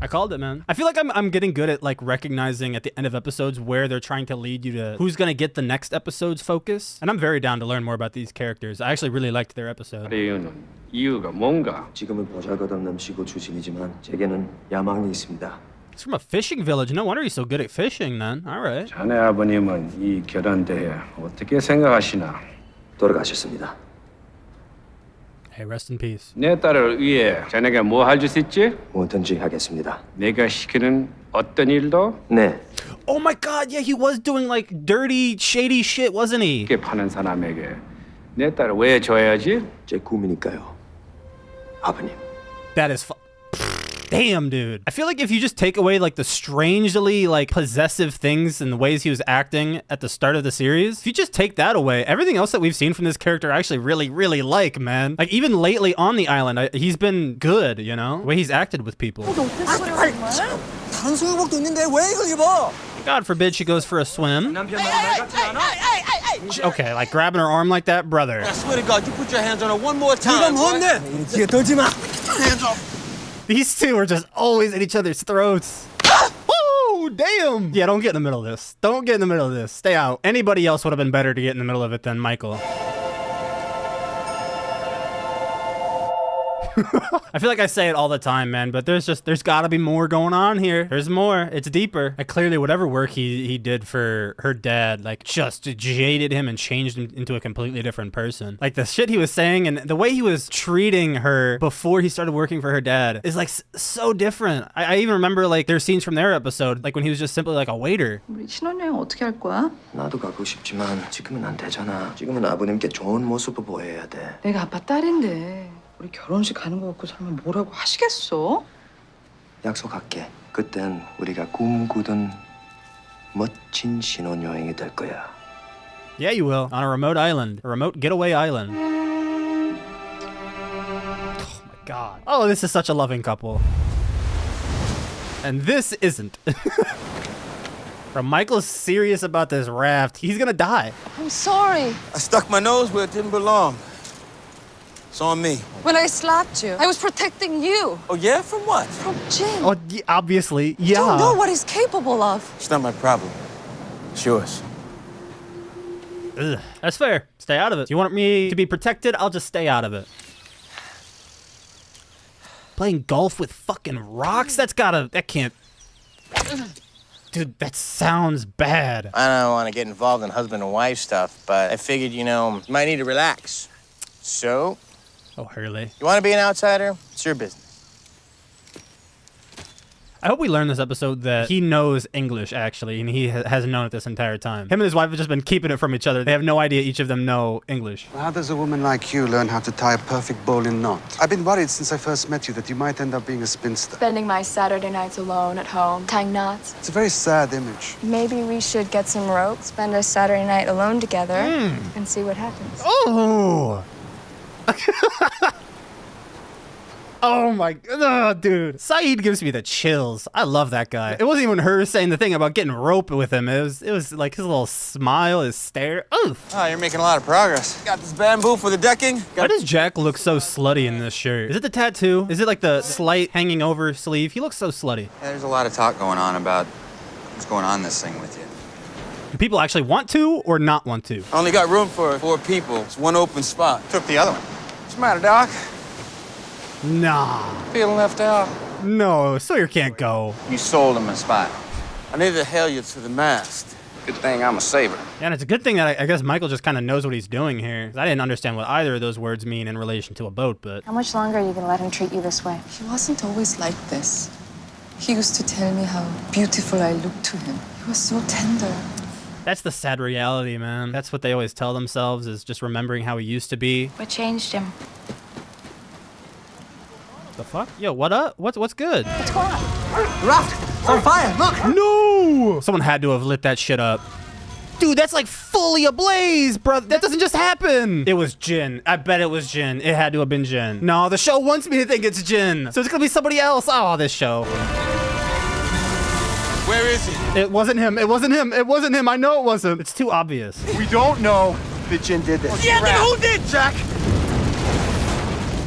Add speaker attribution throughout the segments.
Speaker 1: I called it, man. I feel like I'm getting good at like recognizing at the end of episodes where they're trying to lead you to who's gonna get the next episode's focus. And I'm very down to learn more about these characters. I actually really liked their episode.
Speaker 2: 이유가 뭔가?
Speaker 3: 지금은 보잘것없는 시고 출신이지만 제게는 야망이 있습니다.
Speaker 1: It's from a fishing village. No wonder he's so good at fishing, then. All right.
Speaker 2: 자네 아버님은 이 결혼대에 어떻게 생각하시나?
Speaker 3: 돌아가셨습니다.
Speaker 1: Hey, rest in peace.
Speaker 2: 내 딸을 위해 자네가 뭐 할 수 있지?
Speaker 3: 뭐든지 하겠습니다.
Speaker 2: 내가 시키는 어떤 일도?
Speaker 3: 네.
Speaker 1: Oh my God, yeah, he was doing like dirty, shady shit, wasn't he?
Speaker 2: 이렇게 파는 사람에게 내 딸을 왜 줘야지?
Speaker 3: 제 꿈이니까요. 아버님.
Speaker 1: That is damn, dude. I feel like if you just take away like the strangely like possessive things and the ways he was acting at the start of the series, if you just take that away, everything else that we've seen from this character I actually really like, man. Like even lately on the island, he's been good, you know? The way he's acted with people.
Speaker 4: 다른 수영복도 있는데 왜 이걸 입어?
Speaker 1: God forbid she goes for a swim. Okay, like grabbing her arm like that, brother.
Speaker 4: I swear to God, you put your hands on her one more time. 네가 뭔데? 이렇게 떨지 마. Hands off.
Speaker 1: These two are just always at each other's throats. Oh, damn. Yeah, don't get in the middle of this. Don't get in the middle of this. Stay out. Anybody else would have been better to get in the middle of it than Michael. I feel like I say it all the time, man, but there's gotta be more going on here. There's more. It's deeper. Like clearly whatever work he did for her dad, like just jaded him and changed him into a completely different person. Like the shit he was saying and the way he was treating her before he started working for her dad is like so different. I even remember like there's scenes from their episode, like when he was just simply like a waiter.
Speaker 5: 우리 신혼여행 어떻게 할 거야?
Speaker 3: 나도 가고 싶지만 지금은 안 되잖아. 지금은 아버님께 좋은 모습을 보여야 돼.
Speaker 5: 내가 아빠 딸인데 우리 결혼식 가는 거 갖고 설마 뭐라고 하시겠어?
Speaker 3: 약속할게. 그땐 우리가 꿈꾸던 멋진 신혼여행이 될 거야.
Speaker 1: Yeah, you will. On a remote island. A remote getaway island. Oh my God. Oh, this is such a loving couple. And this isn't. Bro, Michael's serious about this raft. He's gonna die.
Speaker 6: I'm sorry.
Speaker 4: I stuck my nose where it didn't belong. It's on me.
Speaker 6: When I slapped you, I was protecting you
Speaker 4: Oh yeah? From what?
Speaker 6: from Jin.
Speaker 1: Oh, obviously.
Speaker 6: You don't know
Speaker 1: Yeah.
Speaker 6: what he's capable of.
Speaker 4: It's not my problem. It's yours.
Speaker 1: Ugh, that's fair. Stay out of it. You want me to be protected? I'll just stay out of it. Playing golf with fucking rocks? That can't. Dude, that sounds bad.
Speaker 7: I don't want to get involved in husband and wife stuff, but I figured, you might need to relax. So,
Speaker 1: Oh, Hurley.
Speaker 7: you want to be an outsider? It's your business.
Speaker 1: I hope we learn this episode that he knows English, actually, and he has known it this entire time. Him and his wife have just been keeping it from each other. They have no idea each of them know English.
Speaker 8: How does a woman like you learn how to tie a perfect bowling knot? I've been worried since I first met you that you might end up being a spinster.
Speaker 9: Spending my Saturday nights alone at home, tying knots.
Speaker 8: It's a very sad image.
Speaker 9: Maybe we should get some rope, spend a Saturday night alone together, and see what happens.
Speaker 1: Oh! Oh my God, dude. Saeed gives me the chills. I love that guy. It wasn't even her saying the thing about getting rope with him. It was like his little smile, his stare. Oof.
Speaker 4: Oh, you're making a lot of progress. Got this bamboo for the decking.
Speaker 1: Why does Jack look so slutty in this shirt? Is it the tattoo? Is it like the slight hanging over sleeve? He looks so slutty.
Speaker 10: Yeah, there's a lot of talk going on about what's going on in this thing with you.
Speaker 1: Do people actually want to or not want to?
Speaker 4: I only got room for 4 people. It's one open spot.
Speaker 10: Took the other one.
Speaker 4: What's the matter, Doc?
Speaker 1: Nah.
Speaker 4: Feeling left out?
Speaker 1: No, Sawyer can't go.
Speaker 10: You sold him a spot.
Speaker 4: I needed to hail you to the mast.
Speaker 10: Good thing I'm a saver.
Speaker 1: Yeah, and it's a good thing that I guess Michael just kind of knows what he's doing here. I didn't understand what either of those words mean in relation to a boat, but...
Speaker 9: How much longer are you gonna let him treat you this way?
Speaker 5: He wasn't always like this. He used to tell me how beautiful I looked to him. He was so tender.
Speaker 1: That's the sad reality, man. That's what they always tell themselves, is just remembering how he used to be.
Speaker 9: What changed him?
Speaker 1: The fuck? Yo, what up? What's good?
Speaker 9: What's going on?
Speaker 4: Raft! It's on fire! Look!
Speaker 1: No! Someone had to have lit that shit up. Dude, that's like fully ablaze, bro. That doesn't just happen. It was Jin. I bet it was Jin. It had to have been Jin. No, the show wants me to think it's Jin. So it's gonna be somebody else. Oh, this show.
Speaker 4: Where is he?
Speaker 1: It wasn't him. It wasn't him. It wasn't him. I know it wasn't. It's too obvious.
Speaker 8: We don't know that Jin did this.
Speaker 4: Yeah, then who did, Jack?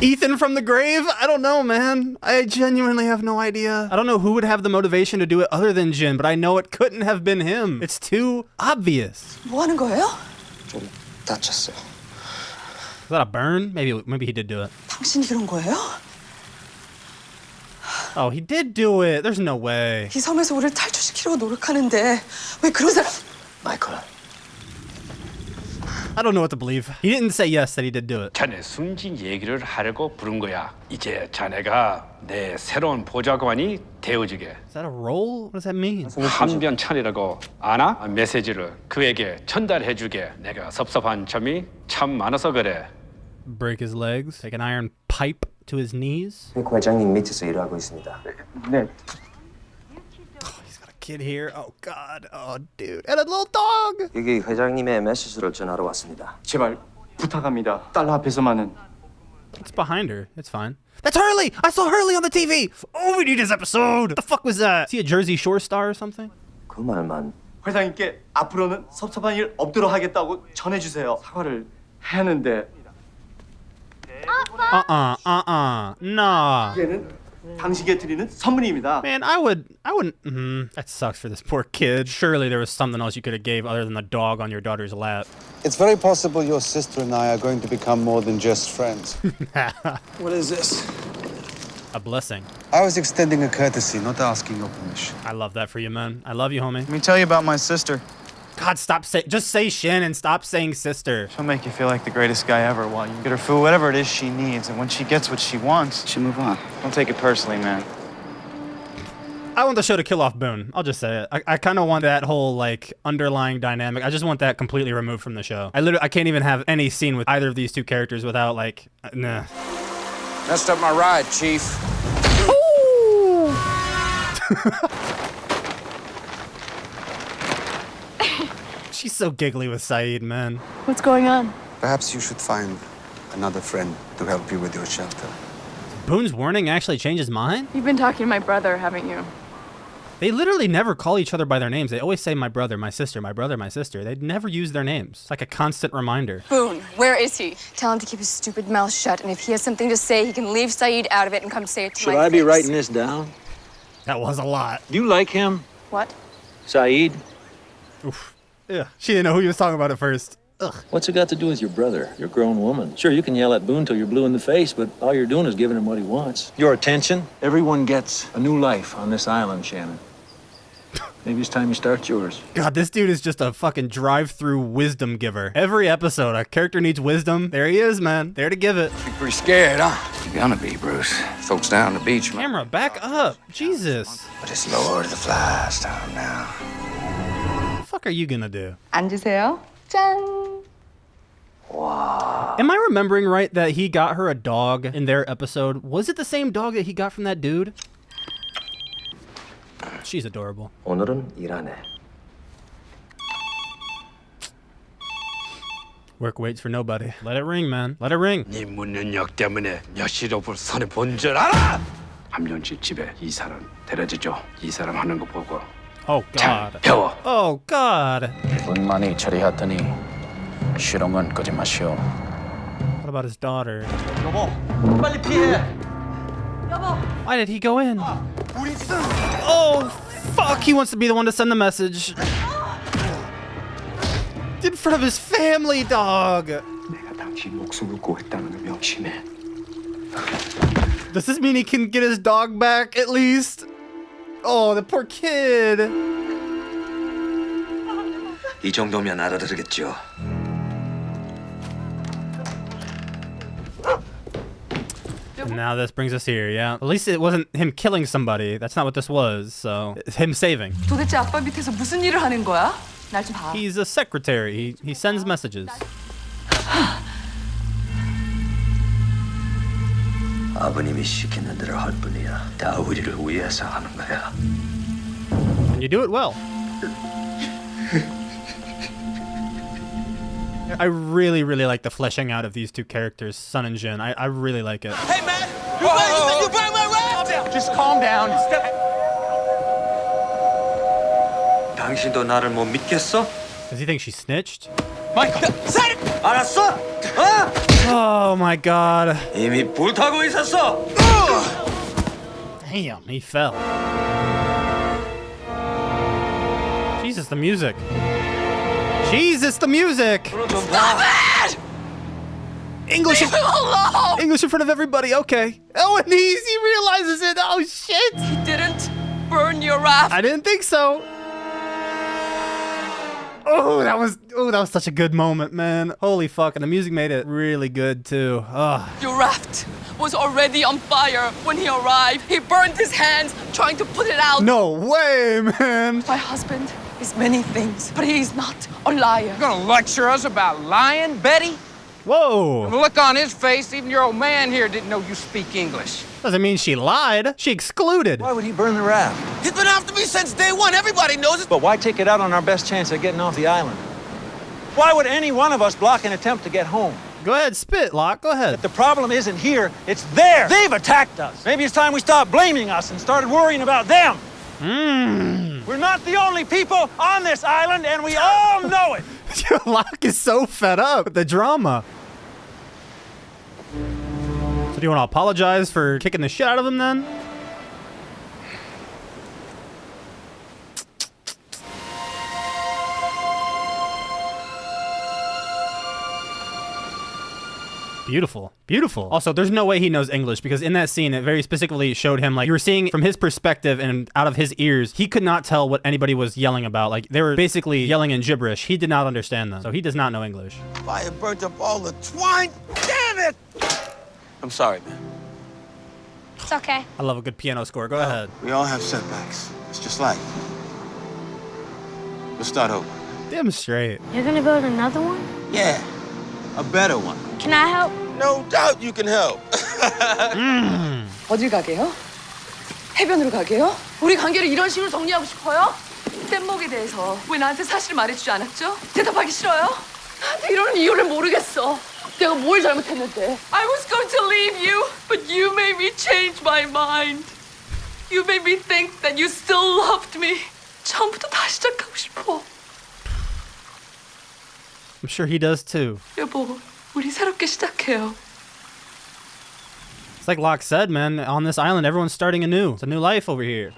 Speaker 1: Ethan from the grave? I don't know, man. I genuinely have no idea. I don't know who would have the motivation to do it other than Jin, but I know it couldn't have been him. It's too obvious.
Speaker 5: 뭐 하는 거예요?
Speaker 3: 좀 다쳤어.
Speaker 1: Is that a burn? Maybe he did do it.
Speaker 5: 당신이 그런 거예요?
Speaker 1: Oh, he did do it. There's no way.
Speaker 5: 이 섬에서 우리를 탈출시키려고 노력하는데 왜 그런 사람...
Speaker 3: 마이클.
Speaker 1: I don't know what to believe. He didn't say yes that he did do it.
Speaker 2: 자네 순진 얘기를 하려고 부른 거야. 이제 자네가 내 새로운 보좌관이 되어주게.
Speaker 1: Is that a role? What does that mean?
Speaker 2: 한변찬이라고 아나? 메시지를 그에게 전달해주게. 내가 섭섭한 점이 참 많아서 그래.
Speaker 1: Break his legs. Take an iron pipe to his knees.
Speaker 3: 회장님 밑에서 일하고 있습니다. 네.
Speaker 1: He's got a kid here. Oh God. Oh dude. And a little dog.
Speaker 3: 여기 회장님의 메시지를 전하러 왔습니다.
Speaker 4: 제발 부탁합니다. 딸 앞에서만은.
Speaker 1: It's behind her. It's fine. That's Hurley! I saw Hurley on the TV! Oh, we need his episode! What the fuck was that? Is he a Jersey Shore star or something?
Speaker 3: 그 말만.
Speaker 4: 회장님께 앞으로는 섭섭한 일 없도록 하겠다고 전해주세요. 사과를 해야 하는데.
Speaker 1: Nah.
Speaker 4: 얘는 당신께 드리는 선물입니다.
Speaker 1: Man, I wouldn't. That sucks for this poor kid. Surely there was something else you could have gave other than the dog on your daughter's lap.
Speaker 8: It's very possible your sister and I are going to become more than just friends.
Speaker 4: What is this?
Speaker 1: A blessing.
Speaker 8: I was extending a courtesy, not asking your permission.
Speaker 1: I love that for you, man. I love you, homie.
Speaker 10: Let me tell you about my sister.
Speaker 1: God, just say Shin and stop saying sister.
Speaker 10: She'll make you feel like the greatest guy ever while you get her food, whatever it is she needs. And when she gets what she wants,
Speaker 8: She move on.
Speaker 10: don't take it personally, man.
Speaker 1: I want the show to kill off Boone. I'll just say it. I kind of want that whole like underlying dynamic. I just want that completely removed from the show. I can't even have any scene with either of these two characters without like, nah.
Speaker 11: Messed up my ride, Chief.
Speaker 1: She's so giggly with Saeed, man.
Speaker 9: What's going on?
Speaker 8: Perhaps you should find another friend to help you with your shelter.
Speaker 1: Boone's warning actually changed his mind?
Speaker 9: You've been talking to my brother, haven't you?
Speaker 1: They literally never call each other by their names. They always say my brother, my sister, my brother, my sister. They never use their names. It's like a constant reminder.
Speaker 9: Boone, where is he?
Speaker 5: Tell him to keep his stupid mouth shut, and if he has something to say, he can leave Saeed out of it and come say it to my face.
Speaker 11: Should I be writing this down?
Speaker 1: That was a lot.
Speaker 11: Do you like him,
Speaker 9: What?
Speaker 11: Saeed?
Speaker 1: Oof. Yeah, she didn't know who he was talking about at first. Ugh.
Speaker 11: What's it got to do with your brother? You're a grown woman. Sure, you can yell at Boone till you're blue in the face, but all you're doing is giving him what he wants. Your attention? Everyone gets a new life on this island, Shannon. Maybe it's time you start yours.
Speaker 1: God, this dude is just a fucking drive-through wisdom giver. Every episode, a character needs wisdom. There he is, man. There to give it.
Speaker 11: You're pretty scared, huh? You're gonna be, Bruce. Folks down the beach, man.
Speaker 1: Camera, back up. Jesus.
Speaker 3: But it's Lord of the Flies time now.
Speaker 1: What the fuck are you gonna do?
Speaker 5: 앉으세요. 짠.
Speaker 1: Am I remembering right that he got her a dog in their episode? Was it the same dog that he got from that dude? She's adorable.
Speaker 3: 오늘은 일하네.
Speaker 1: Work waits for nobody. Let it ring, man. Let it ring.
Speaker 2: 네 문능력 때문에 여시럽을 손에 본 줄 알아? 함정씨 집에 이 사람 데려주죠. 이 사람 하는 거 보고
Speaker 1: Oh,
Speaker 2: 잘
Speaker 1: God.
Speaker 2: 배워.
Speaker 1: Oh, God.
Speaker 11: 분만이 처리했더니 실험은 끄지 마시오.
Speaker 1: What about his daughter?
Speaker 4: 여보, 빨리 피해.
Speaker 1: Why did he go in? Oh, fuck. He wants to be the one to send the message. In front of his family, dog.
Speaker 3: 내가 당신 목숨을 구했다는 걸 명심해.
Speaker 1: Does this mean he can get his dog back at least? Oh, the poor kid.
Speaker 3: 이 정도면 알아들으겠죠.
Speaker 1: And now this brings us here, yeah. At least it wasn't him killing somebody. That's not what this was, so it's him saving.
Speaker 5: 도대체 아빠 밑에서 무슨 일을 하는 거야? 날 좀 봐.
Speaker 1: He's a secretary. He sends messages.
Speaker 3: 아버님이 시키는 대로 할 뿐이야. 다 우리를 위해서 하는 거야.
Speaker 1: And you do it well. I really, really like the fleshing out of these two characters, Sun and Jin. I really like it.
Speaker 4: Hey, man! You burn my raft!
Speaker 10: Just calm down.
Speaker 3: 당신도 나를 못 믿겠어?
Speaker 1: Does he think she snitched?
Speaker 10: Michael!
Speaker 4: Say it!
Speaker 3: 알았어! 어?
Speaker 1: Oh my god.
Speaker 11: 이미 불타고 있었어.
Speaker 1: Damn, he fell. Jesus, the music. Jesus, the music.
Speaker 6: Stop it!
Speaker 1: English.
Speaker 6: Leave him alone!
Speaker 1: English in front of everybody. Okay. Oh, and he realizes it. Oh shit.
Speaker 6: He didn't burn your raft.
Speaker 1: I didn't think so. Oh, that was such a good moment, man. Holy fuck, and the music made it really good too. Oh.
Speaker 6: Your raft was already on fire when he arrived. He burned his hands trying to put it out.
Speaker 1: No way, man.
Speaker 6: My husband is many things, but he's not a liar.
Speaker 12: You're gonna lecture us about lying, Betty?
Speaker 1: Whoa.
Speaker 12: The look on his face, even your old man here didn't know you speak English.
Speaker 1: Doesn't mean she lied. She excluded.
Speaker 11: Why would he burn the raft?
Speaker 7: He's been after me since day one. Everybody knows it.
Speaker 11: But why take it out on our best chance of getting off the island? Why would any one of us block an attempt to get home?
Speaker 1: Go ahead, spit, Locke. Go ahead.
Speaker 11: The problem isn't here, it's there. They've attacked us. Maybe it's time we stopped blaming us and started worrying about them. We're not the only people on this island, and we all know it.
Speaker 1: Locke is so fed up with the drama. So do you want to apologize for kicking the shit out of him then? Beautiful. Beautiful. Also, there's no way he knows English because in that scene, it very specifically showed him, like, you were seeing from his perspective and out of his ears, he could not tell what anybody was yelling about. Like, they were basically yelling in gibberish. He did not understand them. So he does not know English.
Speaker 7: Fire burnt up all the twine. Damn it! I'm sorry, man.
Speaker 9: It's okay.
Speaker 1: I love a good piano score. Go ahead.
Speaker 8: We all have setbacks. It's just life. We'll start over.
Speaker 1: Damn straight.
Speaker 9: You're gonna build another one?
Speaker 7: Yeah, a better one.
Speaker 9: Can I help?
Speaker 7: No doubt you can help.
Speaker 6: 어딜 가게요? 해변으로 가게요? 우리 관계를 이런 식으로 정리하고 싶어요? 뗏목에 대해서 왜 나한테 사실을 말해주지 않았죠? 대답하기 싫어요? 나한테 이러는 이유를 모르겠어. 내가 뭘 잘못했는데? I was going to leave you, but you made me change my mind. You made me think that you still loved me. 처음부터 다시 시작하고 싶어.
Speaker 1: I'm sure he does too.
Speaker 6: 여보, 우리 새롭게 시작해요.
Speaker 1: It's like Locke said, man. On this island, everyone's starting anew. It's a new life over here.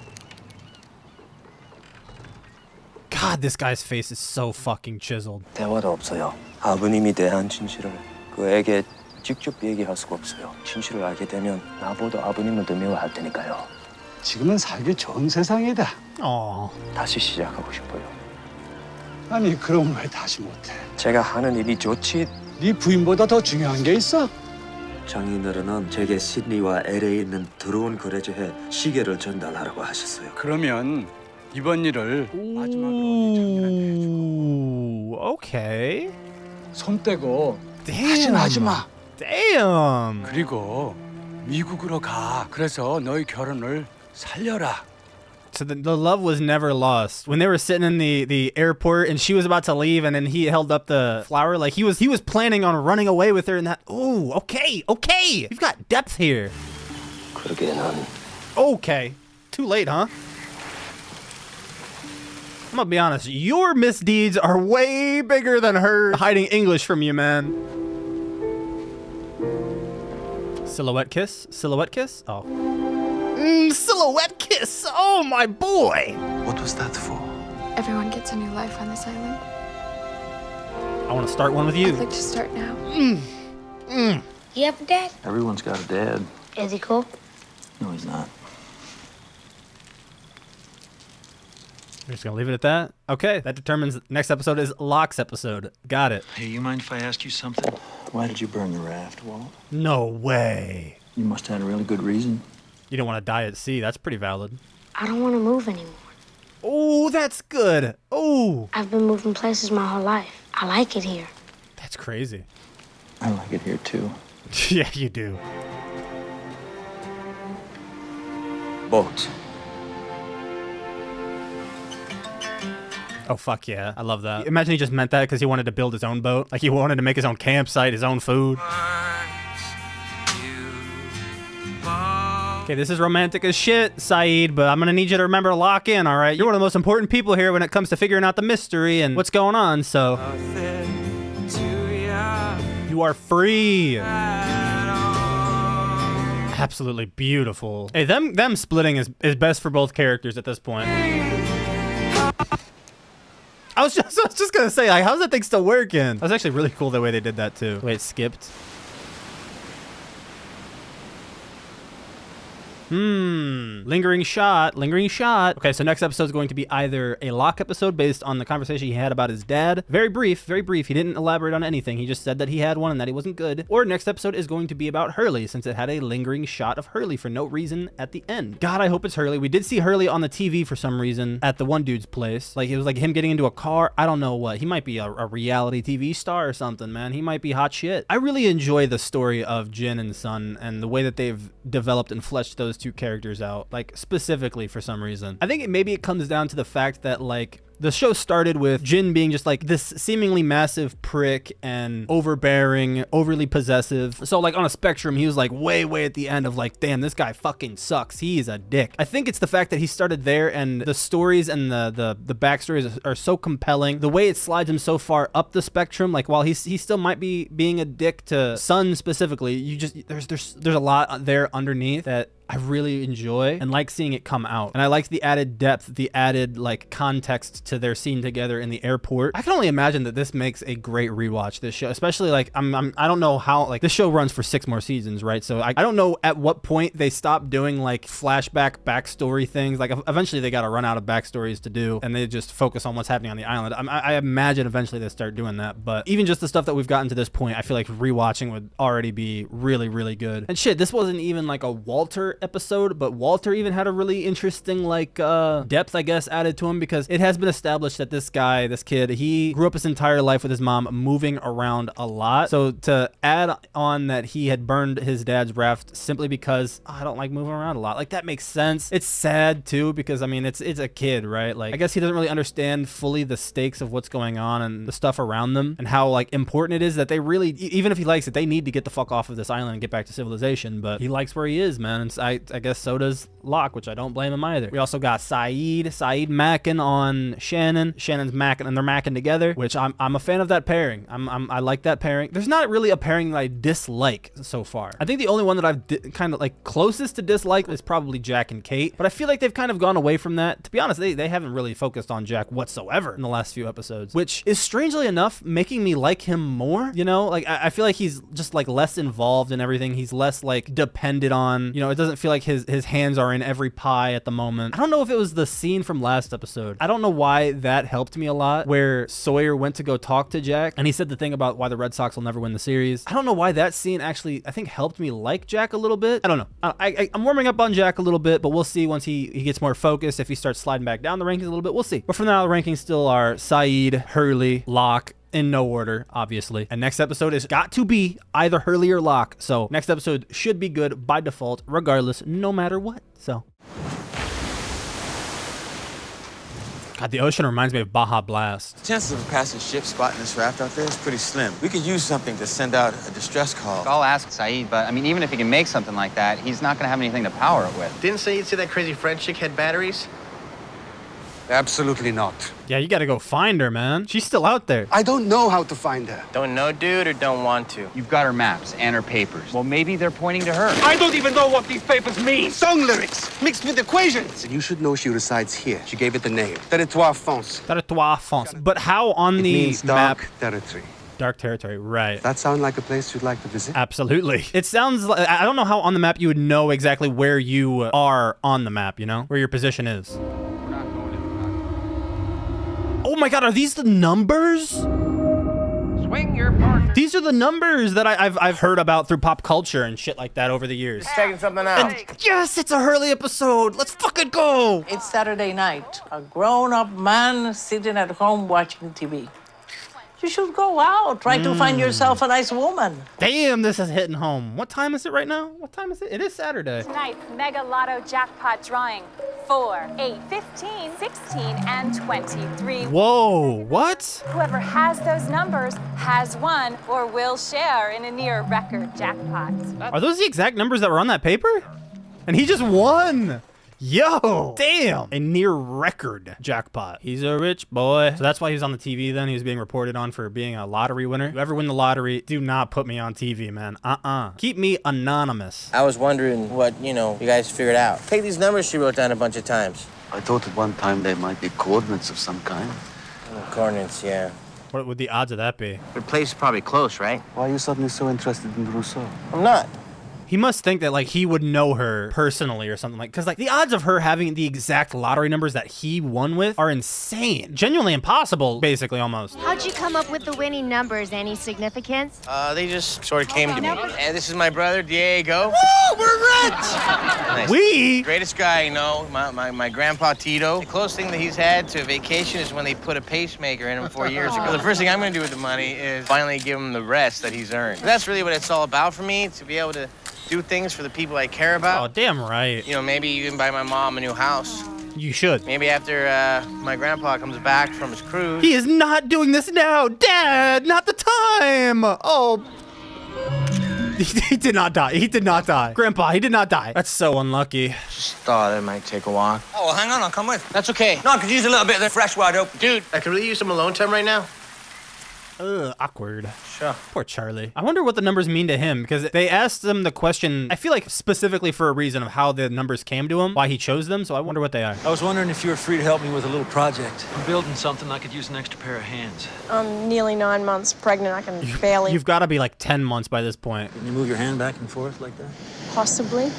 Speaker 1: God, this guy's face is so fucking chiseled.
Speaker 3: 대화도 없어요. 아버님이 대한 진실을 그에게 직접 얘기할 수가 없어요. 진실을 알게 되면 나보다 아버님을 더 미워할 테니까요.
Speaker 8: 지금은 살기 좋은 세상이다.
Speaker 3: 다시 시작하고 싶어요.
Speaker 8: 아니, 그럼 왜 다시 못해?
Speaker 3: 제가 하는 일이 좋지.
Speaker 8: 네 부인보다 더 중요한 게 있어?
Speaker 3: 장인어른은 제게 시드니와 LA에 있는 더러운 거래처에 시계를 전달하라고 하셨어요.
Speaker 2: 그러면 이번 일을
Speaker 1: Ooh, okay.
Speaker 8: 손 떼고
Speaker 1: Damn.
Speaker 8: 다시는 하지 마.
Speaker 1: Damn.
Speaker 2: 그리고 미국으로 가. 그래서 너희 결혼을 살려라.
Speaker 1: So the love was never lost. When they were sitting in the airport and she was about to leave and then he held up the flower, like he was planning on running away with her and that. Ooh, okay. You've got depth here.
Speaker 3: 그러기에는
Speaker 1: Okay. Too late, huh? I'm gonna be honest, your misdeeds are way bigger than her hiding English from you, man. Silhouette kiss? Silhouette kiss? Oh. Silhouette kiss! Oh, my boy!
Speaker 8: What was that for?
Speaker 9: Everyone gets a new life on this island.
Speaker 1: I want to start one with you.
Speaker 9: I'd like to start now.
Speaker 13: You have a dad?
Speaker 11: Everyone's got a dad.
Speaker 13: Is he cool?
Speaker 11: No, he's not.
Speaker 1: We're just gonna leave it at that? Okay, that determines next episode is Locke's episode. Got it.
Speaker 11: Hey, you mind if I ask you something? Why did you burn the raft, Walt?
Speaker 1: No way.
Speaker 11: You must have had a really good reason.
Speaker 1: You don't want to die at sea. That's pretty valid.
Speaker 13: I don't want to move anymore.
Speaker 1: Oh, that's good. Oh.
Speaker 13: I've been moving places my whole life. I like it here.
Speaker 1: That's crazy.
Speaker 11: I like it here, too.
Speaker 1: Yeah, you do.
Speaker 3: boat.
Speaker 1: Oh, fuck yeah. I love that. Imagine he just meant that because he wanted to build his own boat. Like, he wanted to make his own campsite, his own food. Okay, this is romantic as shit, Saeed, but I'm gonna need you to remember to lock in, all right? You're one of the most important people here when it comes to figuring out the mystery and what's going on, so... You You are free. Absolutely beautiful. Hey, them splitting is best for both characters at this point. I was just gonna say, like, how's that thing still working? That was actually really cool the way they did that too. Wait, it skipped. Lingering shot. Okay, so next episode is going to be either a Locke episode based on the conversation he had about his dad. Very brief. He didn't elaborate on anything. He just said that he had one and that he wasn't good. Or next episode is going to be about Hurley, since it had a lingering shot of Hurley for no reason at the end. God, I hope it's Hurley. We did see Hurley on the TV for some reason at the one dude's place. Like, it was like him getting into a car. I don't know what. He might be a reality TV star or something, man. He might be hot shit. I really enjoy the story of Jin and Sun and the way that they've developed and fleshed those two characters out, like specifically for some reason. I think maybe it comes down to the fact that, like, the show started with Jin being just like this seemingly massive prick and overbearing, overly possessive. So like on a spectrum, he was like way at the end of like, damn, this guy fucking sucks. He's a dick. I think it's the fact that he started there and the stories and the backstories are so compelling. The way it slides him so far up the spectrum, like while he still might be being a dick to Sun specifically, you just there's a lot there underneath that I really enjoy and like seeing it come out. And I like the added depth, the added like context to their scene together in the airport. I can only imagine that this makes a great rewatch, this show, especially like I don't know how, like, this show runs for 6 more seasons, right? So I don't know at what point they stop doing like flashback backstory things. Like eventually they got to run out of backstories to do and they just focus on what's happening on the island. I imagine eventually they start doing that, but even just the stuff that we've gotten to this point, I feel like rewatching would already be really good. And shit, this wasn't even like a Walter episode, but Walter even had a really interesting like depth, I guess, added to him, because it has been established that this kid, he grew up his entire life with his mom moving around a lot. So to add on that he had burned his dad's raft simply because, oh, I don't like moving around a lot, like, that makes sense. It's sad too, because I mean it's a kid, right? Like, I guess he doesn't really understand fully the stakes of what's going on and the stuff around them and how like important it is that they really, even if he likes it, they need to get the fuck off of this island and get back to civilization. But he likes where he is, man, and I guess so does Locke, which I don't blame him either. We also got Saeed macking on Shannon's macking, and they're macking together, which I'm a fan of that pairing. I like that pairing. There's not really a pairing that I dislike so far. I think the only one that I've kind of like closest to dislike is probably Jack and Kate, but I feel like they've kind of gone away from that. To be honest, they haven't really focused on Jack whatsoever in the last few episodes, which is strangely enough making me like him more. You know, like I feel like he's just like less involved in everything. He's less like dependent on, you know, it doesn't feel like his hands are in every pie at the moment. I don't know if it was the scene from last episode. I don't know why that helped me a lot, where Sawyer went to go talk to Jack and he said the thing about why the Red Sox will never win the series. I don't know why that scene actually, I think, helped me like Jack a little bit. I don't know. I'm warming up on Jack a little bit, but we'll see once he gets more focused, if he starts sliding back down the rankings a little bit. We'll see. But for now, the rankings still are Saeed, Hurley, Locke, in no order, obviously. And next episode is got to be either Hurley or Locke. So next episode should be good by default, regardless, no matter what. So. God, the ocean reminds me of Baja Blast.
Speaker 14: The chances of a passing ship spotting this raft out there is pretty slim. We could use something to send out a distress call.
Speaker 15: I'll ask Saeed, but I mean, even if he can make something like that, he's not gonna have anything to power it with.
Speaker 7: Didn't Saeed say that crazy French chick had batteries?
Speaker 8: Absolutely not.
Speaker 1: Yeah, you gotta go find her, man. She's still out there.
Speaker 8: I don't know how to find her.
Speaker 7: Don't know, dude, or don't want to?
Speaker 15: You've got her maps and her papers. Well, maybe they're pointing to her.
Speaker 12: I don't even know what these papers mean.
Speaker 8: Song lyrics mixed with equations. You should know she resides here. She gave it the name. Territoire France.
Speaker 1: Territoire France. But how on the
Speaker 8: means
Speaker 1: map?
Speaker 8: dark territory.
Speaker 1: Dark territory, right.
Speaker 8: That sound like a place you'd like to visit?
Speaker 1: Absolutely. It sounds like, I don't know how on the map you would know exactly where you are on the map, you know? Where your position is. Oh my God, are these the numbers?
Speaker 12: Swing your partner.
Speaker 1: These are the numbers that I've heard about through pop culture and shit like that over the years.
Speaker 7: Checking something out.
Speaker 1: And yes, it's a Hurley episode. Let's fucking go.
Speaker 16: It's Saturday night. A grown-up man sitting at home watching TV. You should go out. Try to find yourself a nice woman.
Speaker 1: Damn, this is hitting home. What time is it right now? What time is it? It is Saturday.
Speaker 17: Tonight's Mega Lotto jackpot drawing. 4, 8, 15, 16, and 23.
Speaker 1: Whoa, what?
Speaker 17: Whoever has those numbers has won or will share in a near record jackpot.
Speaker 1: Are those the exact numbers that were on that paper? And he just won. Yo, damn. A near record jackpot. He's a rich boy. So that's why he was on the TV then. He was being reported on for being a lottery winner. If you ever win the lottery, do not put me on TV, man. Keep me anonymous.
Speaker 7: I was wondering what, you guys figured out. Take these numbers she wrote down a bunch of times.
Speaker 8: I thought at one time they might be coordinates of some kind.
Speaker 7: Coordinates, yeah.
Speaker 1: What would the odds of that be?
Speaker 15: The place is probably close, right?
Speaker 8: Why are you suddenly so interested in Rousseau?
Speaker 7: I'm not.
Speaker 1: He must think that, like, he would know her personally or something, like, because, like, the odds of her having the exact lottery numbers that he won with are insane. Genuinely impossible, basically, almost.
Speaker 18: How'd you come up with the winning numbers? Any significance?
Speaker 7: They just sort of came to me. And this is my brother, Diego.
Speaker 18: Woo! We're rich!
Speaker 7: Nice.
Speaker 1: We?
Speaker 7: Greatest guy, my grandpa Tito. The closest thing that he's had to a vacation is when they put a pacemaker in him 4 years ago. The first thing I'm gonna do with the money is finally give him the rest that he's earned. But that's really what it's all about for me, to be able to do things for the people I care about.
Speaker 1: Oh, damn right.
Speaker 7: Maybe even buy my mom a new house.
Speaker 1: You should.
Speaker 7: Maybe after my grandpa comes back from his cruise.
Speaker 1: He is not doing this now. Dad, not the time. Oh. He did not die. He did not die. Grandpa, he did not die. That's so unlucky.
Speaker 7: Just thought it might take a walk.
Speaker 14: Oh, well, hang on, I'll come with.
Speaker 7: That's okay.
Speaker 14: No, I could use a little bit of the fresh wide open.
Speaker 7: Dude, I could really use some alone time right now.
Speaker 1: Ugh, awkward.
Speaker 7: Sure.
Speaker 1: Poor Charlie. I wonder what the numbers mean to him, because they asked him the question, I feel like specifically for a reason of how the numbers came to him, why he chose them, so I wonder what they are.
Speaker 11: I was wondering if you were free to help me with a little project. I'm building something I could use an extra pair of hands.
Speaker 9: I'm nearly 9 months pregnant. I can barely.
Speaker 1: You've got to be like 10 months by this point.
Speaker 11: Can you move your hand back and forth like that?
Speaker 9: Possibly.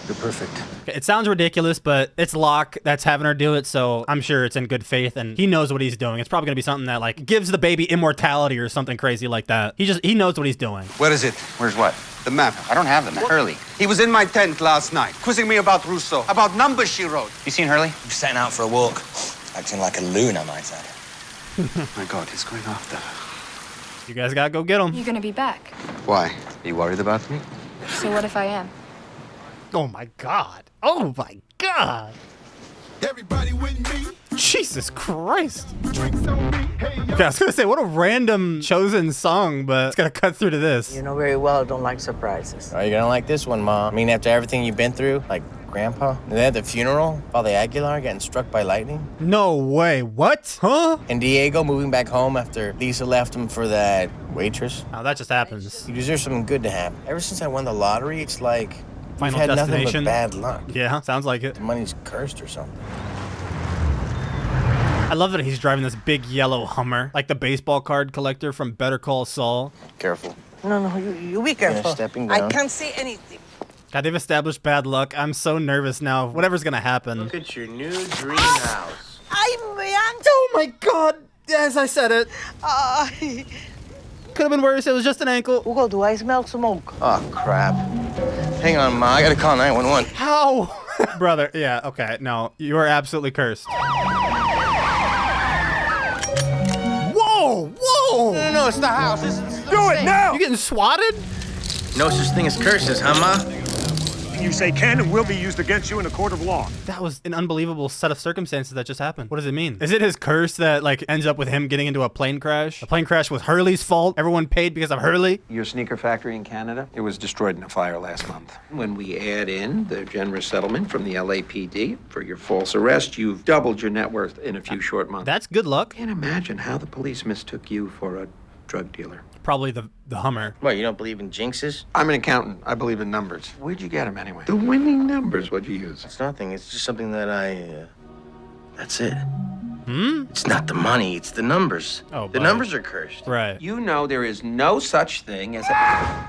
Speaker 11: You're perfect.
Speaker 1: It sounds ridiculous, but it's Locke that's having her do it, so I'm sure it's in good faith, and he knows what he's doing. It's probably gonna be something that, like, gives the baby immortality or something crazy like that. He knows what he's doing.
Speaker 8: Where is it?
Speaker 14: Where's what?
Speaker 8: The map.
Speaker 14: I don't have the map. Hurley.
Speaker 8: He was in my tent last night, quizzing me about Rousseau, about numbers she wrote.
Speaker 14: You seen Hurley?
Speaker 3: I'm setting out for a walk, acting like a loon, I might add.
Speaker 8: My God, he's going after her.
Speaker 1: You guys gotta go get him.
Speaker 9: You're gonna be back.
Speaker 8: Why?
Speaker 14: Are you worried about me?
Speaker 9: So what if I am?
Speaker 1: Oh my God. Oh my God.
Speaker 19: Everybody with me.
Speaker 1: Jesus Christ. Okay, I was gonna say, what a random chosen song, but it's gonna cut through to this.
Speaker 16: You know very well I don't like surprises.
Speaker 7: Oh, you're gonna like this one, Ma. I mean, after everything you've been through, like Grandpa, and then at the funeral, Father Aguilar getting struck by lightning.
Speaker 1: No way. What? Huh?
Speaker 7: And Diego moving back home after Lisa left him for that waitress.
Speaker 1: Oh, that just happens.
Speaker 7: You deserve something good to happen. Ever since I won the lottery, it's like
Speaker 1: Final
Speaker 7: you've had
Speaker 1: Destination.
Speaker 7: nothing but bad luck.
Speaker 1: Yeah, sounds like it.
Speaker 7: The money's cursed or something.
Speaker 1: I love that he's driving this big yellow Hummer, like the baseball card collector from Better Call Saul.
Speaker 7: Careful.
Speaker 16: No, you be careful.
Speaker 7: stepping
Speaker 16: I
Speaker 7: down.
Speaker 16: can't see anything.
Speaker 1: God, they've established bad luck. I'm so nervous now. Whatever's gonna happen.
Speaker 7: Look at your new dream house.
Speaker 1: Oh my God! Yes, I said it. Could have been worse. It was just an ankle.
Speaker 16: Hugo, do I smell smoke?
Speaker 7: Oh, crap. Hang on, Ma. I gotta call 911.
Speaker 1: How? Brother, yeah, okay. No, you are absolutely cursed. Whoa! Whoa!
Speaker 7: No, it's the house. This is
Speaker 1: Do it now! You getting swatted?
Speaker 7: No such thing as curses, huh, Ma?
Speaker 20: You say can and will be used against you in a court of law.
Speaker 1: That was an unbelievable set of circumstances that just happened. What does it mean? Is it his curse that, like, ends up with him getting into a plane crash? A plane crash was Hurley's fault? Everyone paid because of Hurley?
Speaker 21: Your sneaker factory in Canada, it was destroyed in a fire last month. When we add in the generous settlement from the LAPD for your false arrest, you've doubled your net worth in a few short months.
Speaker 1: That's good luck.
Speaker 21: Can't imagine how the police mistook you for a drug dealer.
Speaker 1: Probably the Hummer.
Speaker 7: What, you don't believe in jinxes?
Speaker 21: I'm an accountant. I believe in numbers. Where'd you get them anyway? The winning numbers. What'd you use?
Speaker 7: It's nothing. It's just something that that's it.
Speaker 1: Hmm?
Speaker 7: It's not the money. It's the numbers.
Speaker 1: Oh,
Speaker 7: the numbers are cursed.
Speaker 1: Right.
Speaker 21: You know there is no such thing as a...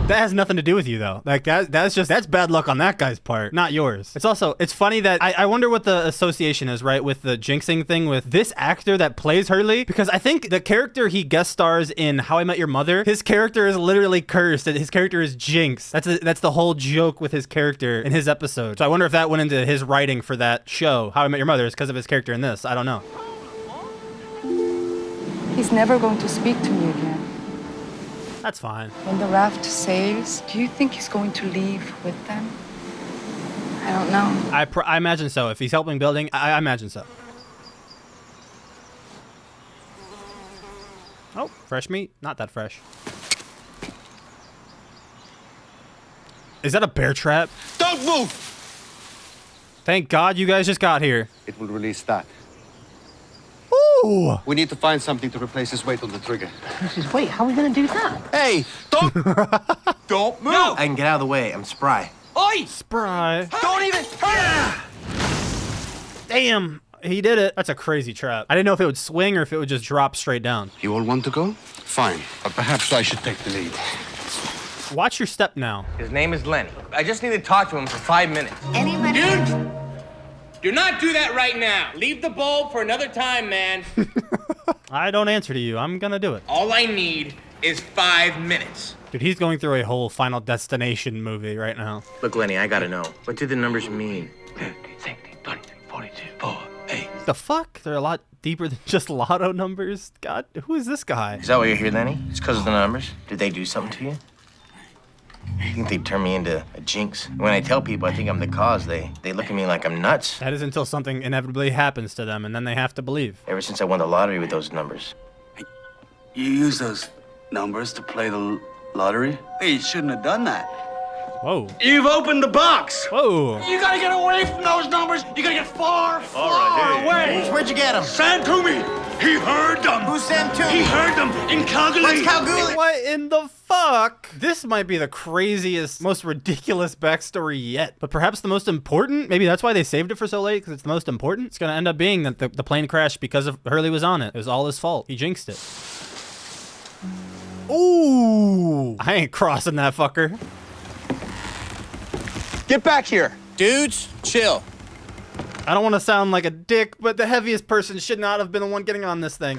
Speaker 1: That has nothing to do with you, though. Like, that's bad luck on that guy's part, not yours. It's funny that I wonder what the association is, right, with the jinxing thing with this actor that plays Hurley, because I think the character he guest stars in How I Met Your Mother, his character is literally cursed. His character is Jinx. That's the whole joke with his character in his episode. So I wonder if that went into his writing for that show, How I Met Your Mother, is because of his character in this. I don't know.
Speaker 5: He's never going to speak to me again.
Speaker 1: That's fine.
Speaker 5: When the raft sails, do you think he's going to leave with them? I don't know.
Speaker 1: I imagine so. If he's helping building, I imagine so. Oh, fresh meat? Not that fresh. Is that a bear trap?
Speaker 8: Don't move!
Speaker 1: Thank God you guys just got here.
Speaker 8: It will release that.
Speaker 1: Ooh!
Speaker 8: We need to find something to replace his weight on the trigger.
Speaker 14: Wait, how are we gonna do that? Hey, don't don't move! No. I can get out of the way. I'm spry.
Speaker 12: Oi!
Speaker 1: Spry.
Speaker 14: Don't even.
Speaker 1: Damn, he did it. That's a crazy trap. I didn't know if it would swing or if it would just drop straight down.
Speaker 8: You all want to go? Fine, but perhaps I should take the lead.
Speaker 1: Watch your step now.
Speaker 7: His name is Lenny. I just need to talk to him for 5 minutes.
Speaker 18: Anybody?
Speaker 7: Dude! Do not do that right now. Leave the bulb for another time, man.
Speaker 1: I don't answer to you. I'm gonna do it.
Speaker 7: All I need is 5 minutes.
Speaker 1: Dude, he's going through a whole Final Destination movie right now.
Speaker 7: Look, Lenny, I gotta know. What do the numbers mean?
Speaker 2: 50, 60, 22, 42, 4, 8.
Speaker 1: The fuck? They're a lot deeper than just lotto numbers. God, who is this guy?
Speaker 7: Is that why you're here, Lenny? It's because of the numbers? Did they do something to you? I think they turn me into a jinx. When I tell people I think I'm the cause, they look at me like I'm nuts.
Speaker 1: That is until something inevitably happens to them, and then they have to believe.
Speaker 7: Ever since I won the lottery with those numbers.
Speaker 2: You use those numbers to play the lottery? Hey, you shouldn't have done that.
Speaker 1: Whoa.
Speaker 2: You've opened the box.
Speaker 1: Whoa.
Speaker 2: You gotta get away from those numbers. You gotta get far, far away.
Speaker 14: Where'd you get him?
Speaker 2: Sent to me. He heard them.
Speaker 14: Who sent to
Speaker 2: He
Speaker 14: me?
Speaker 2: heard them in Calgary.
Speaker 14: What's Calgary?
Speaker 1: What in the fuck? This might be the craziest, most ridiculous backstory yet. But perhaps the most important? Maybe that's why they saved it for so late, because it's the most important? It's gonna end up being that the plane crashed because of Hurley was on it. It was all his fault. He jinxed it. Ooh! I ain't crossing that fucker.
Speaker 14: Get back here. Dudes, chill.
Speaker 1: I don't want to sound like a dick, but the heaviest person should not have been the one getting on this thing.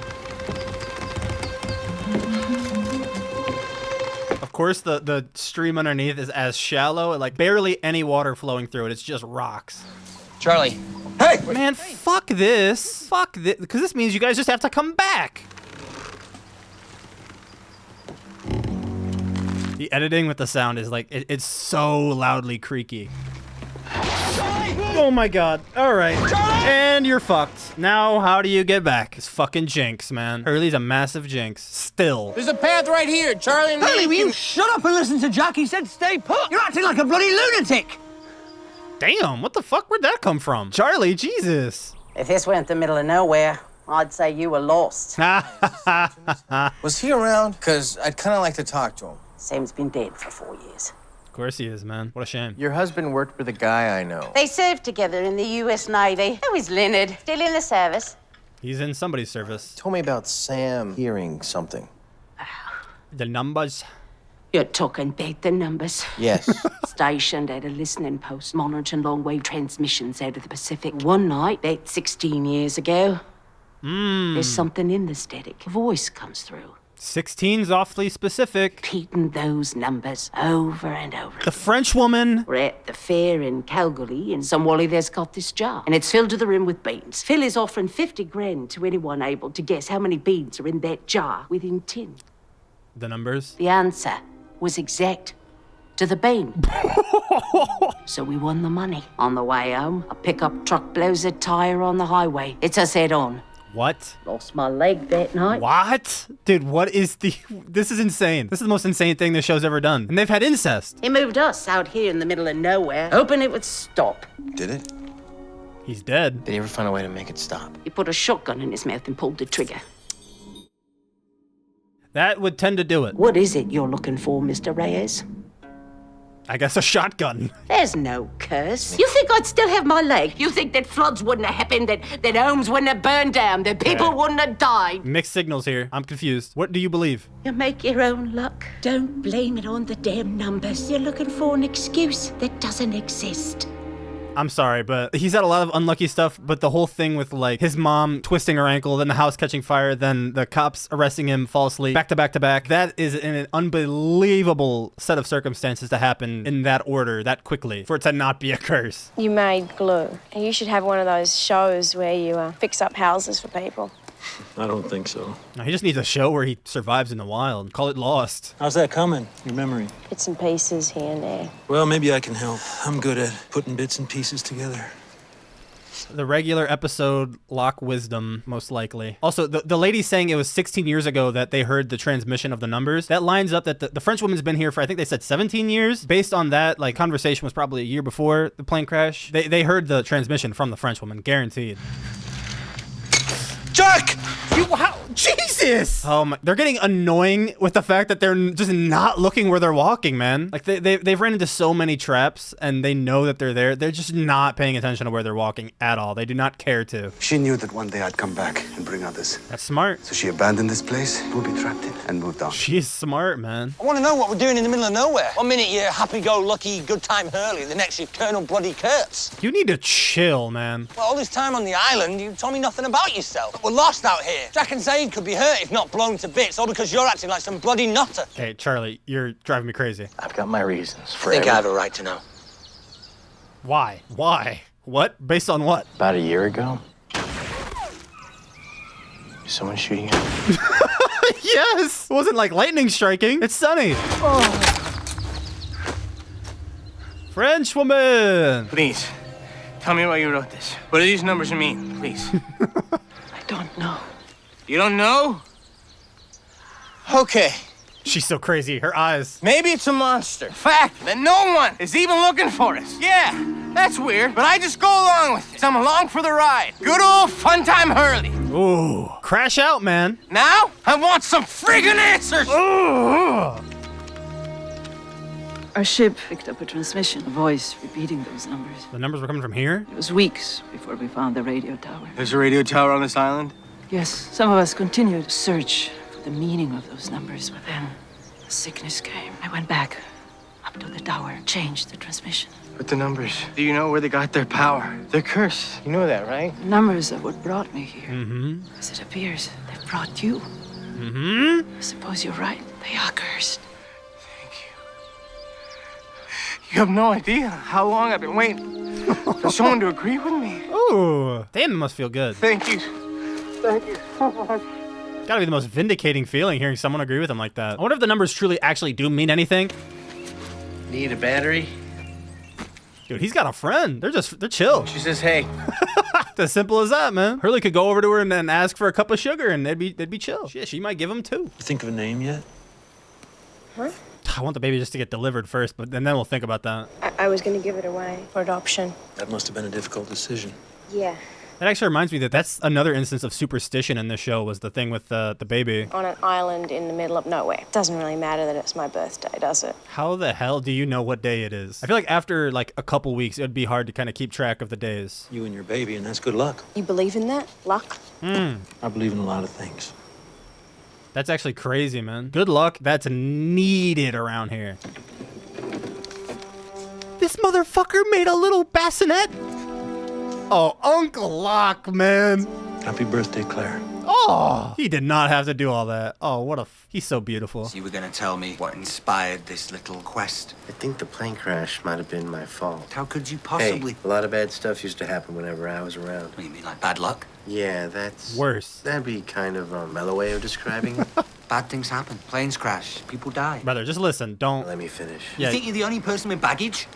Speaker 1: Of course, the stream underneath is as shallow, like barely any water flowing through it. It's just rocks.
Speaker 14: Charlie. Hey!
Speaker 1: Man, fuck this. Fuck this, because this means you guys just have to come back. The editing with the sound is like, it's so loudly creaky. Oh my God. All right. And you're fucked. Now, how do you get back? It's fucking jinx, man. Hurley's a massive jinx. Still.
Speaker 14: There's a path right here. Charlie and
Speaker 10: Hurley, will
Speaker 14: me.
Speaker 10: you shut up and listen to Jack? He said stay put. You're acting like a bloody lunatic.
Speaker 1: Damn, what the fuck? Where'd that come from? Charlie, Jesus.
Speaker 16: If this went the middle of nowhere, I'd say you were lost.
Speaker 14: Was he around? Because I'd kind of like to talk to him.
Speaker 16: Sam's been dead for 4 years.
Speaker 1: Of course he is, man. What a shame.
Speaker 7: Your husband worked with a guy I know.
Speaker 16: They served together in the U.S. Navy. How is Leonard?
Speaker 9: Still in the service.
Speaker 1: He's in somebody's service.
Speaker 7: Told me about Sam hearing something.
Speaker 1: The numbers.
Speaker 6: You're talking about the numbers.
Speaker 7: Yes.
Speaker 6: Stationed at a listening post, monitoring long-wave transmissions out of the Pacific. One night, about 16 years ago, there's something in the static. A voice comes through.
Speaker 1: 16's awfully specific.
Speaker 6: Repeating those numbers over and over.
Speaker 1: The French woman.
Speaker 6: We're at the fair in Calgary, and some wally there's got this jar, and it's filled to the rim with beans. Phil is offering 50 grand to anyone able to guess how many beans are in that jar within 10.
Speaker 1: The numbers.
Speaker 6: The answer was exact to the bean. So we won the money. On the way home, a pickup truck blows a tire on the highway. It's us head on.
Speaker 1: What?
Speaker 6: Lost my leg that night.
Speaker 1: What? Dude, what is the... This is insane. This is the most insane thing this show's ever done. And they've had incest.
Speaker 6: He moved us out here in the middle of nowhere, hoping it would stop.
Speaker 14: Did it?
Speaker 1: He's dead.
Speaker 7: Did he ever find a way to make it stop?
Speaker 6: He put a shotgun in his mouth and pulled the trigger.
Speaker 1: That would tend to do it.
Speaker 6: What is it you're looking for, Mr. Reyes?
Speaker 1: I guess a shotgun.
Speaker 6: There's no curse. You think I'd still have my leg? You think that floods wouldn't have happened, that homes wouldn't have burned down, that people wouldn't have died?
Speaker 1: Mixed signals here. I'm confused. What do you believe?
Speaker 6: You make your own luck. Don't blame it on the damn numbers. You're looking for an excuse that doesn't exist.
Speaker 1: I'm sorry, but he's had a lot of unlucky stuff, but the whole thing with, like, his mom twisting her ankle, then the house catching fire, then the cops arresting him falsely, back to back to back, that is an unbelievable set of circumstances to happen in that order, that quickly, for it to not be a curse.
Speaker 9: You made glue. You should have one of those shows where you fix up houses for people.
Speaker 11: I don't think so.
Speaker 1: No, he just needs a show where he survives in the wild. Call it Lost.
Speaker 11: How's that coming, your memory?
Speaker 9: Bits and pieces here and there.
Speaker 11: Well, maybe I can help. I'm good at putting bits and pieces together.
Speaker 1: The regular episode lock wisdom, most likely. Also, the lady saying it was 16 years ago that they heard the transmission of the numbers. That lines up that the French woman's been here for, I think they said 17 years. Based on that, like, conversation was probably a year before the plane crash. They heard the transmission from the French woman, guaranteed.
Speaker 10: Jerk!
Speaker 1: Jesus! Oh my, they're getting annoying with the fact that they're just not looking where they're walking, man. Like they've ran into so many traps and they know that they're there. They're just not paying attention to where they're walking at all. They do not care to.
Speaker 8: She knew that one day I'd come back and bring others.
Speaker 1: That's smart.
Speaker 8: So she abandoned this place, we'll be trapped in, and moved on.
Speaker 1: She's smart, man.
Speaker 10: I want to know what we're doing in the middle of nowhere. One minute you're happy-go-lucky, good time Hurley, the next you're Colonel Bloody Kurtz.
Speaker 1: You need to chill, man.
Speaker 10: Well, all this time on the island, you told me nothing about yourself. We're lost out here. Jack and Zaid could be hurt if not blown to bits, all because you're acting like some bloody nutter.
Speaker 1: Hey, Charlie, you're driving me crazy.
Speaker 11: I've got my reasons for
Speaker 10: I think
Speaker 11: every-
Speaker 10: I have a right to know.
Speaker 1: Why? Why? What? Based on what?
Speaker 11: About a year ago, someone shooting at me.
Speaker 1: Yes! It wasn't like lightning striking. It's sunny. Oh. French woman!
Speaker 7: Please, tell me why you wrote this. What do these numbers mean, please?
Speaker 16: I don't know.
Speaker 7: You don't know? Okay.
Speaker 1: She's so crazy. Her eyes.
Speaker 7: Maybe it's a monster. Fact that no one is even looking for us. Yeah, that's weird, but I just go along with it. I'm along for the ride. Good old fun time Hurley.
Speaker 1: Ooh. Crash out, man.
Speaker 7: Now, I want some friggin' answers.
Speaker 1: Ooh.
Speaker 5: Our ship picked up a transmission, a voice repeating those numbers.
Speaker 1: The numbers were coming from here?
Speaker 5: It was weeks before we found the radio tower.
Speaker 7: There's a radio tower on this island?
Speaker 5: Yes, some of us continued to search for the meaning of those numbers, but then the sickness came. I went back up to the tower, changed the transmission.
Speaker 7: But the numbers, do you know where they got their power? They're cursed. You know that, right?
Speaker 5: The numbers are what brought me here.
Speaker 1: Mm-hmm.
Speaker 5: As it appears, they've brought you.
Speaker 1: Mm-hmm.
Speaker 5: I suppose you're right. They are cursed.
Speaker 7: You have no idea how long I've been waiting for someone to agree with me.
Speaker 1: Ooh. Damn, it must feel good.
Speaker 7: Thank you. Thank you so much.
Speaker 1: Gotta be the most vindicating feeling hearing someone agree with him like that. I wonder if the numbers truly actually do mean anything.
Speaker 7: Need a battery?
Speaker 1: Dude, he's got a friend. They're chill.
Speaker 7: She says, hey.
Speaker 1: It's as simple as that, man. Hurley could go over to her and then ask for a cup of sugar and they'd be chill. Shit, she might give him 2.
Speaker 11: You think of a name yet?
Speaker 9: Huh?
Speaker 1: I want the baby just to get delivered first, but then we'll think about that.
Speaker 9: I was gonna give it away for adoption.
Speaker 11: That must have been a difficult decision.
Speaker 9: Yeah.
Speaker 1: That actually reminds me that that's another instance of superstition in this show, was the thing with the baby.
Speaker 9: On an island in the middle of nowhere. Doesn't really matter that it's my birthday, does it?
Speaker 1: How the hell do you know what day it is? I feel like after like a couple weeks, it'd be hard to kind of keep track of the days.
Speaker 11: You and your baby, and that's good luck.
Speaker 9: You believe in that? Luck?
Speaker 11: I believe in a lot of things.
Speaker 1: That's actually crazy, man. Good luck. That's needed around here. This motherfucker made a little bassinet. Oh, Uncle Locke, man.
Speaker 11: Happy birthday, Claire.
Speaker 1: Oh, he did not have to do all that. Oh, he's so beautiful.
Speaker 4: So you were gonna tell me what inspired this little quest?
Speaker 22: I think the plane crash might have been my fault.
Speaker 4: How could you possibly?
Speaker 22: Hey, a lot of bad stuff used to happen whenever I was around.
Speaker 4: What do you mean, like bad luck?
Speaker 22: Yeah, that's...
Speaker 1: Worse.
Speaker 22: That'd be kind of a mellow way of describing it.
Speaker 4: Bad things happen. Planes crash. People die.
Speaker 1: Brother, just listen. Don't.
Speaker 22: Let me finish.
Speaker 4: You think you're the only person with baggage?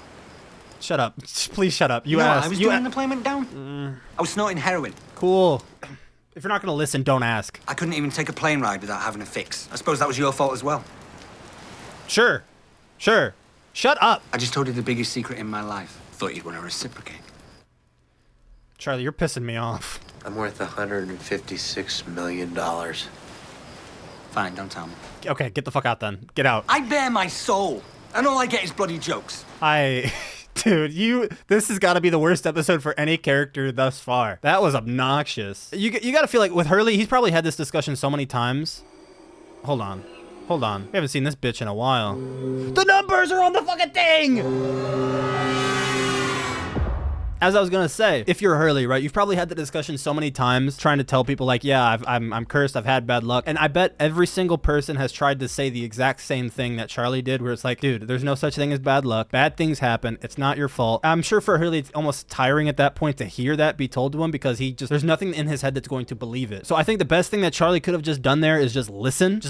Speaker 1: Shut up. Please shut up. You
Speaker 4: know
Speaker 1: asked.
Speaker 4: what I was doing when the plane went down? I was snorting heroin.
Speaker 1: Cool. If you're not gonna listen, don't ask.
Speaker 4: I couldn't even take a plane ride without having a fix. I suppose that was your fault as well.
Speaker 1: Sure. Shut up.
Speaker 4: I just told you the biggest secret in my life. Thought you'd want to reciprocate.
Speaker 1: Charlie, you're pissing me off.
Speaker 22: I'm worth $156 million.
Speaker 4: Fine, don't tell me.
Speaker 1: Okay, get the fuck out then. Get out.
Speaker 4: I bear my soul, and all I get is bloody jokes.
Speaker 1: Dude, this has got to be the worst episode for any character thus far. That was obnoxious. You got to feel like with Hurley, he's probably had this discussion so many times. Hold on. We haven't seen this bitch in a while. The numbers are on the fucking thing! As I was gonna say, if you're Hurley, right, you've probably had the discussion so many times trying to tell people like, yeah, I'm cursed, I've had bad luck. And I bet every single person has tried to say the exact same thing that Charlie did, where it's like, dude, there's no such thing as bad luck. Bad things happen. It's not your fault. I'm sure for Hurley, it's almost tiring at that point to hear that be told to him, because there's nothing in his head that's going to believe it. So I think the best thing that Charlie could have just done there is just listen,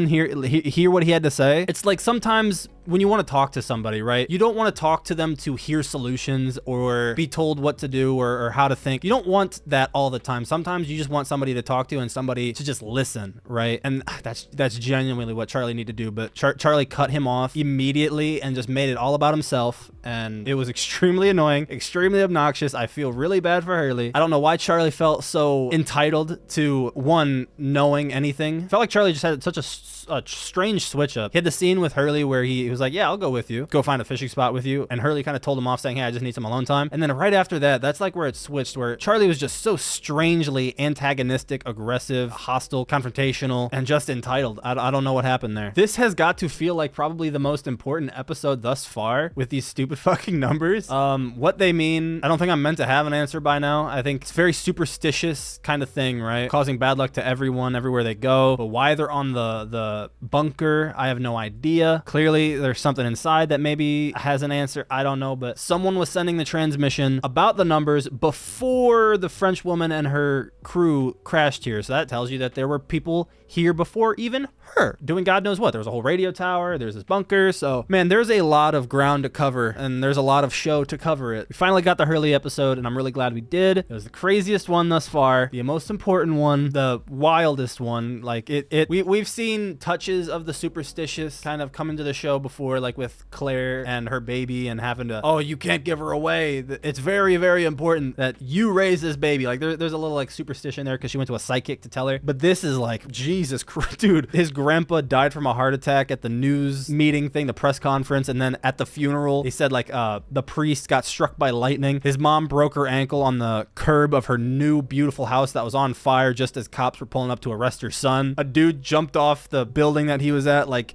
Speaker 1: hear what he had to say. It's like sometimes when you want to talk to somebody, right? You don't want to talk to them to hear solutions or be told what to do or how to think. You don't want that all the time. Sometimes you just want somebody to talk to and somebody to just listen, right? And that's genuinely what Charlie needed to do. But Charlie cut him off immediately and just made it all about himself. And it was extremely annoying, extremely obnoxious. I feel really bad for Hurley. I don't know why Charlie felt so entitled to, one, knowing anything. Felt like Charlie just had such a strange switch up. He had the scene with Hurley where he was like, yeah, I'll go with you, go find a fishing spot with you, and Hurley kind of told him off saying, hey, I just need some alone time. And then right after that, that's like where it switched, where Charlie was just so strangely antagonistic, aggressive, hostile, confrontational, and just entitled. I don't know what happened there. This has got to feel like probably the most important episode thus far with these stupid fucking numbers. What they mean, I don't think I'm meant to have an answer by now. I think it's very superstitious kind of thing, right? Causing bad luck to everyone, everywhere they go. But why they're on the bunker, I have no idea. Clearly, there's something inside that maybe has an answer. I don't know, but someone was sending the transmission about the numbers before the French woman and her crew crashed here. So that tells you that there were people here before even her doing God knows what. There was a whole radio tower, there's this bunker. So man, there's a lot of ground to cover and there's a lot of show to cover it. We finally got the Hurley episode and I'm really glad we did. It was the craziest one thus far, the most important one, the wildest one. Like we've seen touches of the superstitious kind of come into the show before, like with Claire and her baby and having to, oh, you can't give her away. It's very, very important that you raise this baby. Like there's a little like superstition there because she went to a psychic to tell her. But this is like, Jesus Christ, dude, his grandpa died from a heart attack at the news meeting thing, the press conference, and then at the funeral, he said like the priest got struck by lightning. His mom broke her ankle on the curb of her new beautiful house that was on fire just as cops were pulling up to arrest her son. A dude jumped off the building that he was at. Like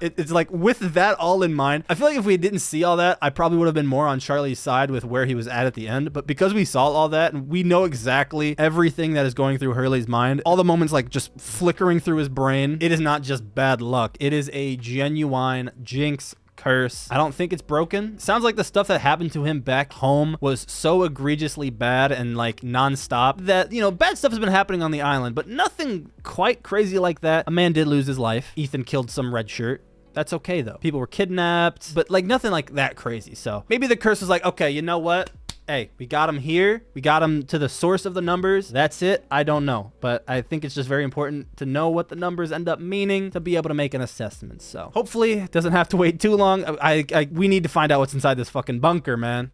Speaker 1: it's like with that all in mind, I feel like if we didn't see all that, I probably would have been more on Charlie's side with where he was at the end. But because we saw all that and we know exactly everything that is going through Hurley's mind, all the moments like just flickering through his brain, it is not just bad luck. It is a genuine jinx, curse. I don't think it's broken. Sounds like the stuff that happened to him back home was so egregiously bad and like nonstop that, you know, bad stuff has been happening on the island, but nothing quite crazy like that. A man did lose his life. Ethan killed some red shirt. That's okay though. People were kidnapped, but like nothing like that crazy. So maybe the curse was like, okay, you know what? Hey, we got him here. We got him to the source of the numbers. That's it. I don't know. But I think it's just very important to know what the numbers end up meaning to be able to make an assessment. So hopefully it doesn't have to wait too long. We need to find out what's inside this fucking bunker, man.